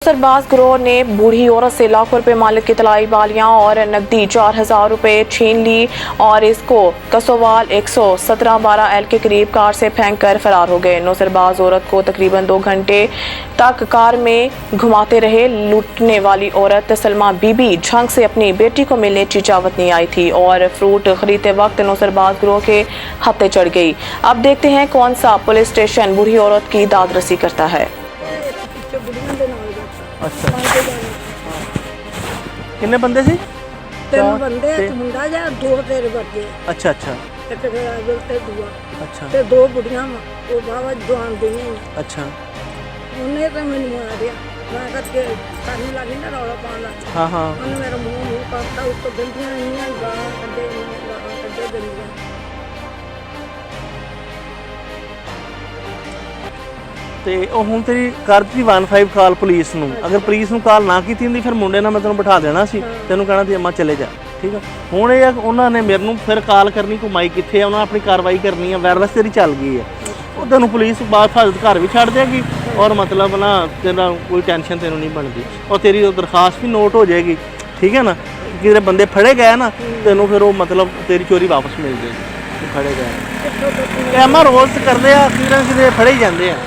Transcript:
सरबाज गिरोह ने बूढ़ी औरत से लाखों रुपए मालिक की तलाई बालियां और नकदी 4,000 रुपए छीन ली और इसको कसोवाल 117-12L के करीब कार से फेंक कर फरार हो गए। नौसरबाज औरत को तकरीबन 2 घंटे तक कार में घुमाते रहे। लूटने वाली औरत सलमा बीबी झंग से अपनी बेटी को मिलने चीचावत नहीं आई थी और फ्रूट खरीदते वक्त नौसरबाज गिरोह के हत्थे चढ़ गई। अब देखते हैं कौन सा पुलिस स्टेशन बूढ़ी औरत की दाद रसी करता है। अच्छा किन्ने बंदे सी? 3 बंदे एक मुंडा जा 2 तेरे बच्चे। अच्छा अच्छा एक ड्राइवर ते दुआ अच्छा ते 2 बुढ़ियां वो बाबा जवान देने। अच्छा उन्हें तो मैंने मारा मैं करके करने लगी ना रौला पाना। हाँ हाँ उन्हें मेरा मुंह काटता उसको गंदियां नहीं गां कड्डे गंदियां। ਤੇ ਉਹ ਹੁਣ ਤੇਰੀ ਕਰਤੀ 15 ਕਾਲ ਪੁਲਿਸ ਨੂੰ। ਅਗਰ ਪੁਲਿਸ ਨੂੰ ਕਾਲ ਨਾ ਕੀਤੀ ਹੁੰਦੀ ਫਿਰ ਮੁੰਡੇ ਨਾਲ ਮੈਂ ਤੈਨੂੰ ਬਿਠਾ ਦੇਣਾ ਸੀ, ਤੈਨੂੰ ਕਹਿਣਾ ਸੀ ਅੰਮਾ ਚਲੇ ਜਾ, ਠੀਕ ਆ। ਹੁਣ ਇਹ ਉਹਨਾਂ ਨੇ ਮੇਰੇ ਨੂੰ ਫਿਰ ਕਾਲ ਕਰਨੀ ਘੁਮਾਈ ਕਿੱਥੇ ਆ, ਉਹਨਾਂ ਆਪਣੀ ਕਾਰਵਾਈ ਕਰਨੀ ਆ, ਵਾਇਰਲੈਸ ਤੇਰੀ ਚੱਲ ਗਈ ਆ। ਉਧਰ ਨੂੰ ਪੁਲਿਸ ਬਾਅਦ ਫਾਜ਼ਤ ਘਰ ਵੀ ਛੱਡ ਦੇਗੀ ਔਰ ਮਤਲਬ ਨਾ ਤੇਰਾ ਕੋਈ ਟੈਨਸ਼ਨ ਤੈਨੂੰ ਨਹੀਂ ਬਣਦੀ ਔਰ ਤੇਰੀ ਉਹ ਦਰਖਾਸਤ ਵੀ ਨੋਟ ਹੋ ਜਾਏਗੀ, ਠੀਕ ਹੈ ਨਾ। ਕਿਤੇ ਬੰਦੇ ਫੜੇ ਗਏ ਨਾ ਤੈਨੂੰ ਫਿਰ ਉਹ ਮਤਲਬ ਤੇਰੀ ਚੋਰੀ ਵਾਪਸ ਮਿਲ ਜਾਏਗੀ। ਫੜੇ ਗਏ ਐਮਾ ਰੋਜ਼ ਕਰਦੇ ਆ, ਕਿਤੇ ਫੜੇ ਹੀ ਜਾਂਦੇ ਆ।